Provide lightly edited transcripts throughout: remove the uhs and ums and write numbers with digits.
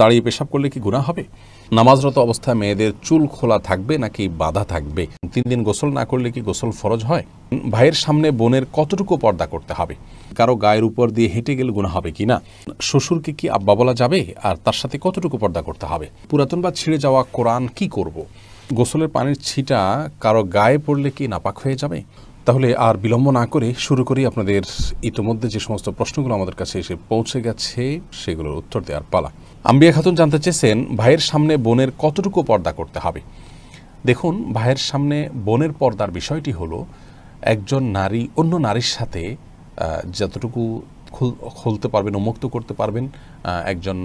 দাঁড়িয়ে পেশাব করলে কি গুনাহ হবে? নামাজরত অবস্থায় মেয়েদের চুল খোলা থাকবে নাকি বাঁধা থাকবে? 3 দিন গোসল না করলে কি গোসল ফরজ হয়? ভাইয়ের সামনে বোনের কতটুকু পর্দা করতে হবে? কারো গায়ের উপর দিয়ে হেঁটে গেলে গুনাহ হবে কিনা? শ্বশুরকে কি আব্বা বলা যাবে? আর তার সাথে কতটুকু পর্দা করতে হবে? পুরাতন বা ছিঁড়ে যাওয়া কোরআন কি করব? গোসলের পানির ছিটা কারো গায়ে পড়লে কি নাপাক হয়ে যাবে? তাহলে আর বিলম্ব না করে শুরু করি। আপনাদের ইতোমধ্যে যে সমস্ত প্রশ্নগুলো আমাদের কাছে এসে পৌঁছে গেছে সেগুলোর উত্তর দেওয়ার পালা। আম্বিয়া খাতুন জানতে চেয়েছেন, ভাইয়ের সামনে বোনের কতটুকু পর্দা করতে হবে? দেখুন, ভাইয়ের সামনে বোনের পর্দার বিষয়টি হলো একজন নারী অন্য নারীর সাথে যতটুকু খুলতে পারবেন, উন্মুক্ত করতে পারবেন, একজন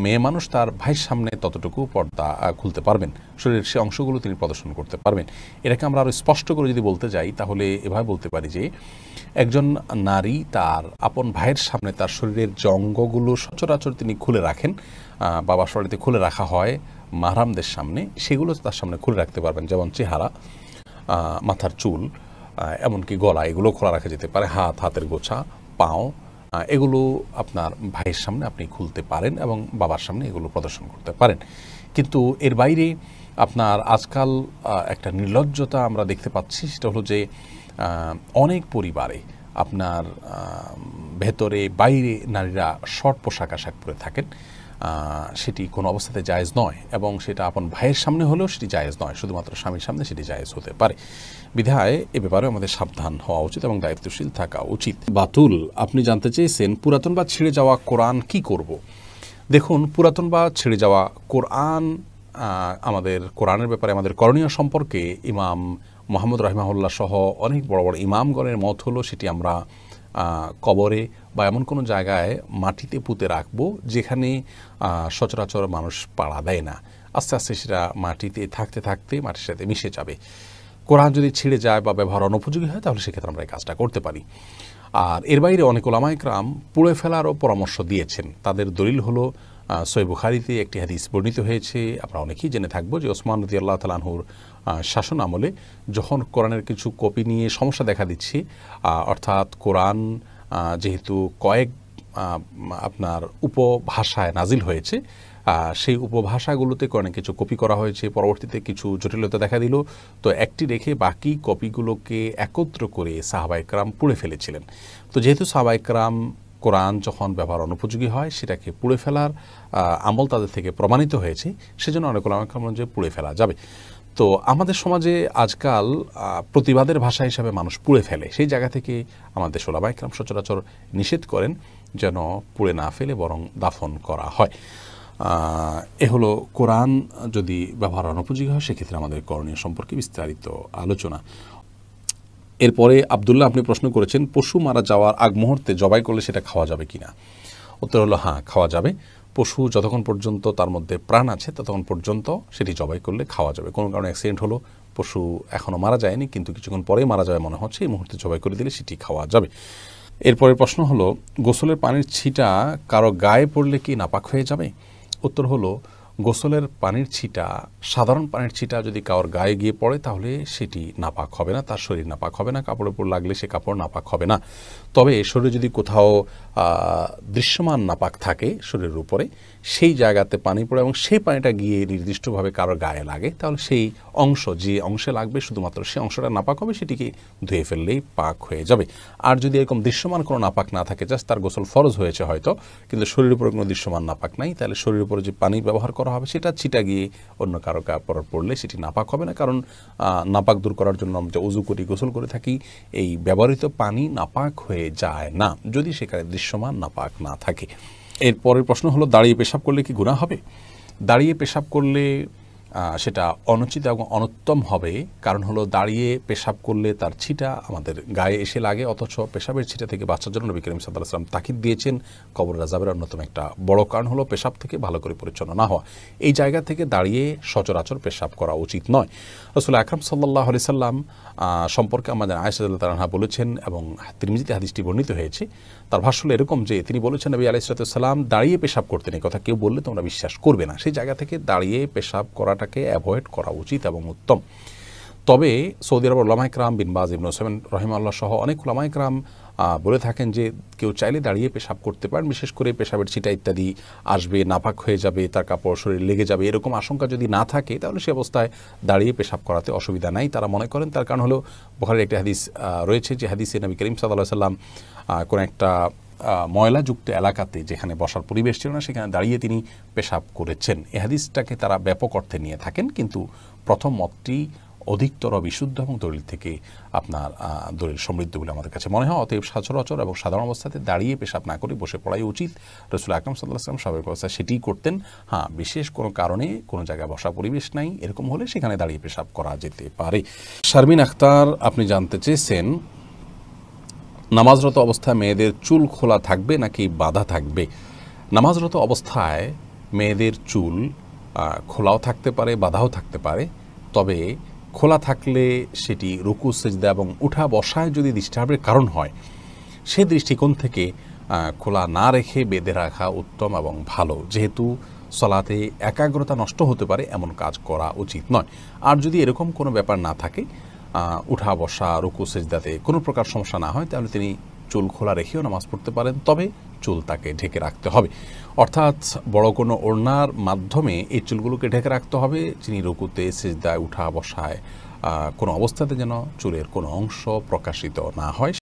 মেয়ে মানুষ তার ভাইয়ের সামনে ততটুকু পর্দা খুলতে পারবেন, শরীরের সে অংশগুলো তিনি প্রদর্শন করতে পারবেন। এটাকে আমরা আরও স্পষ্ট করে যদি বলতে যাই তাহলে এভাবে বলতে পারি যে একজন নারী তার আপন ভাইয়ের সামনে তার শরীরের যে অঙ্গগুলো সচরাচর তিনি খুলে রাখেন, বাবার শরীরে খুলে রাখা হয় মাহরামদের সামনে, সেগুলো তার সামনে খুলে রাখতে পারবেন। যেমন চেহারা, মাথার চুল, এমনকি গলা, এগুলো খোলা রাখা যেতে পারে। হাতের গোছা, পাও, এগুলো আপনার ভাইয়ের সামনে আপনি খুলতে পারেন এবং বাবার সামনে এগুলো প্রদর্শন করতে পারেন। কিন্তু এর বাইরে আপনার আজকাল একটা নির্লজ্জতা আমরা দেখতে পাচ্ছি, সেটা হলো যে অনেক পরিবারে আপনার ভেতরে বাইরে নারীরা শর্ট পোশাক আশাক পরে থাকেন। সেটি কোনো অবস্থাতে জায়েজ নয় এবং সেটা আপন ভাইয়ের সামনে হলেও সেটি জায়েজ নয়, শুধুমাত্র স্বামীর সামনে সেটি জায়েজ হতে পারে। বিধায় এ ব্যাপারে আমাদের সাবধান হওয়া উচিত এবং দায়িত্বশীল থাকা উচিত। বাতুল আপনি জানতে চেয়েছেন, পুরাতন বা ছিঁড়ে যাওয়া কোরআন কি করব? দেখুন, পুরাতন বা ছিঁড়ে যাওয়া কোরআন, আমাদের কোরআনের ব্যাপারে আমাদের করণীয় সম্পর্কে ইমাম মোহাম্মদ রাহিমাহুল্লাহ সহ অনেক বড় বড় ইমামগণের মত হলো সেটি আমরা কবরে বা এমন কোনো জায়গায় মাটিতে পুঁতে রাখবো যেখানে সচরাচর মানুষ পাড়া দেয় না। আস্তে আস্তে সেটা মাটিতে থাকতে থাকতে মাটির সাথে মিশে যাবে। কোরআন যদি ছিঁড়ে যায় বা ব্যবহার অনুপযোগী হয় তাহলে সেক্ষেত্রে আমরা এই কাজটা করতে পারি। আর এর বাইরে অনেক ওলামা ইকরাম পুড়ে ফেলারও পরামর্শ দিয়েছেন। তাদের দলিল হলো সহিহ বুখারীতে একটি হাদিস বর্ণিত হয়েছে, আমরা অনেকেই জেনে থাকবো, যে ওসমান রাদিয়াল্লাহু তাআলা আনহুর শাসন আমলে যখন কোরআনের কিছু কপি নিয়ে সমস্যা দেখা দিচ্ছে, অর্থাৎ কোরআন যেহেতু কয়েক আপনার উপভাষায় নাজিল হয়েছে, সেই উপভাষাগুলোতে অনেক কিছু কপি করা হয়েছে, পরবর্তীতে কিছু জটিলতা দেখা দিল, তো একটি রেখে বাকি কপিগুলোকে একত্র করে সাহাবায়ে কেরাম পুড়ে ফেলেছিলেন। তো যেহেতু সাহাবায়ে কেরাম কোরআন যখন ব্যবহার অনুপযোগী হয় সেটাকে পুড়ে ফেলার আমল তাদের থেকে প্রমাণিত হয়েছে, সেজন্য অনেক ওলামা কেরাম যে পুড়ে ফেলা যাবে। তো আমাদের সমাজে আজকাল প্রতিবাদের ভাষা হিসাবে মানুষ পুড়ে ফেলে, সেই জায়গা থেকে আমাদের ওলামা কেরাম সচরাচর নিষেধ করেন যেন পুড়ে না ফেলে বরং দাফন করা হয়। এ হলো কোরআন যদি ব্যবহার অনুপযোগী হয় সেক্ষেত্রে আমাদের করণীয় সম্পর্কে বিস্তারিত আলোচনা। এরপরে আব্দুল্লাহ আপনি প্রশ্ন করেছেন, পশু মারা যাওয়ার আগ মুহূর্তে জবাই করলে সেটা খাওয়া যাবে কিনা? উত্তর হলো হ্যাঁ, খাওয়া যাবে। পশু যতক্ষণ পর্যন্ত তার মধ্যে প্রাণ আছে ততক্ষণ পর্যন্ত সেটি জবাই করলে খাওয়া যাবে। কোনো কারণে অ্যাক্সিডেন্ট হলো, পশু এখনও মারা যায়নি কিন্তু কিছুক্ষণ পরে মারা যাবে মনে হচ্ছে, এই মুহূর্তে জবাই করে দিলে সেটি খাওয়া যাবে। এরপরের প্রশ্ন হলো, গোসলের পানির ছিটা কারো গায়ে পড়লে কি নাপাক হয়ে যাবে? উত্তর হলো, গোসলের পানির ছিটা, সাধারণ পানির ছিটা যদি কারোর গায়ে গিয়ে পড়ে তাহলে সেটি নাপাক হবে না, তার শরীর নাপাক হবে না, কাপড়ের উপর লাগলে সে কাপড় নাপাক হবে না। তবে শরীরে যদি কোথাও দৃশ্যমান নাপাক থাকে শরীরের উপরে, সেই জায়গাতে পানি পড়ে এবং সেই পানিটা গিয়ে নির্দিষ্টভাবে কারোর গায়ে লাগে, তাহলে সেই অংশ, যে অংশে লাগবে শুধুমাত্র সেই অংশটা নাপাক হবে, সেটিকে ধুয়ে ফেললেই পাক হয়ে যাবে। আর যদি এরকম দৃশ্যমান কোনো নাপাক না থাকে, জাস্ট তার গোসল ফরজ হয়েছে হয়তো, কিন্তু শরীরের উপরে কোনো দৃশ্যমান নাপাক নাই, তাহলে শরীরের উপরে যে পানি ব্যবহার করা হবে সেটা ছিটা গিয়ে অন্য কারো কাপড় পড়লে সেটি নাপাক হবে না। কারণ নাপাক দূর করার জন্য আমরা উজু করি, গোসল করে থাকি, এই ব্যবহৃত পানি নাপাক হয়ে যায় না যদি সেখানে দৃশ্যমান নাপাক না থাকে। এরপরের প্রশ্ন হলো, দাঁড়িয়ে পেশাব করলে কি গুনাহ হবে? দাঁড়িয়ে পেশাব করলে সেটা অনুচিত এবং অনুত্তম হবে। কারণ হলো, দাঁড়িয়ে পেশাব করলে তার ছিটা আমাদের গায়ে এসে লাগে, অথচ পেশাবের ছিটা থেকে বাঁচার জন্য নবী করিম সাল্লাল্লাহু আলাইহি ওয়াসাল্লাম তাকিদ দিয়েছেন। কবর আযাবের অন্যতম একটা বড় কারণ হলো পেশাব থেকে ভালো করে পরিচ্ছন্ন না হওয়া। এই জায়গা থেকে দাঁড়িয়ে সচরাচর পেশাব করা উচিত নয়। রাসূল আকরাম সাল্লাল্লাহু আলাইহি সাল্লাম সম্পর্কে আমাদের আয়েশা রাদিয়াল্লাহু আনহা বলেছেন এবং তিরমিজিতে হাদিসটি বর্ণিত হয়েছে, তার ভাষ্য হলো এরকম যে তিনি বলেছেন, নবী আলাইহিস সালাম দাঁড়িয়ে পেশাব করতেন, এই কথা কেউ বললে তোমরা বিশ্বাস করবে না। সেই জায়গা থেকে দাঁড়িয়ে পেশাব করাটাকে অ্যাভয়েড করা উচিত এবং উত্তম। তবে সৌদি আরবের উলামায়ে কেরাম বিন বাজ ইবনে উসাইমিন রাহিমাহুল্লাহ সহ অনেক উলামায়ে কেরাম বলে থাকেন যে কেউ চাইলে দাঁড়িয়ে পেশাব করতে পারেন, বিশেষ করে পেশাবের ছিটা ইত্যাদি আসবে, নাপাক হয়ে যাবে, তার কাপড় শরীর লেগে যাবে, এরকম আশঙ্কা যদি না থাকে তাহলে সে অবস্থায় দাঁড়িয়ে পেশাব করাতে অসুবিধা নাই তারা মনে করেন। তার কারণ হলো বুখারীর একটি হাদিস রয়েছে, যে হাদিসে নবী করিম সাল্লাল্লাহু আলাইহি সাল্লাম কোন একটা ময়লাযুক্ত এলাকাতে যেখানে বসার পরিবেশ ছিল না সেখানে দাঁড়িয়ে তিনি পেশাব করেছেন। এই হাদিসটাকে তারা ব্যাপক অর্থে নিয়ে থাকেন, কিন্তু প্রথম মতটি অধিকতর বিশুদ্ধ এবং দলিল থেকে আপনার দলিল সমৃদ্ধ বলে আমাদের কাছে মনে হয়। অতএব সচরাচর এবং সাধারণ অবস্থাতে দাঁড়িয়ে পেশাব না করে বসে পড়াই উচিত। রাসূল আকরাম সাল্লাল্লাহু আলাইহি ওয়াসাল্লাম স্বাভাবিক অবস্থায় সেটিই করতেন। হ্যাঁ, বিশেষ কোনো কারণে কোনো জায়গায় বসা পরিবেশ নাই এরকম হলে সেখানে দাঁড়িয়ে পেশাব করা যেতে পারে। শারমিন আক্তার আপনি জানতে চেয়েছেন নামাজরত অবস্থায় মেয়েদের চুল খোলা থাকবে নাকি বাঁধা থাকবে। নামাজরত অবস্থায় মেয়েদের চুল খোলাও থাকতে পারে, বাঁধাও থাকতে পারে। তবে খোলা থাকলে সেটি রুকু সিজদা এবং উঠা বসায় যদি ডিস্টার্বের কারণ হয়, সে দৃষ্টিকোণ থেকে খোলা না রেখে বেঁধে রাখা উত্তম এবং ভালো, যেহেতু সলাতে একাগ্রতা নষ্ট হতে পারে এমন কাজ করা উচিত নয়। আর যদি এরকম কোনো ব্যাপার না থাকে, উঠা বসা রুকু সিজদাতে কোনো প্রকার সমস্যা না হয়, তাহলে তিনি চুল খোলা রেখেও নামাজ পড়তে পারেন, তবে চুল তাকে ঢেকে রাখতে হবে। অর্থাৎ বড় কোনো ওড়নার মাধ্যমে এই চুলগুলোকে ঢেকে রাখতে হবে, যিনি রুকুতে সিজদায় উঠা বসায় কোনো অবস্থাতে যেন চুলের কোনো অংশ প্রকাশিত না হয়।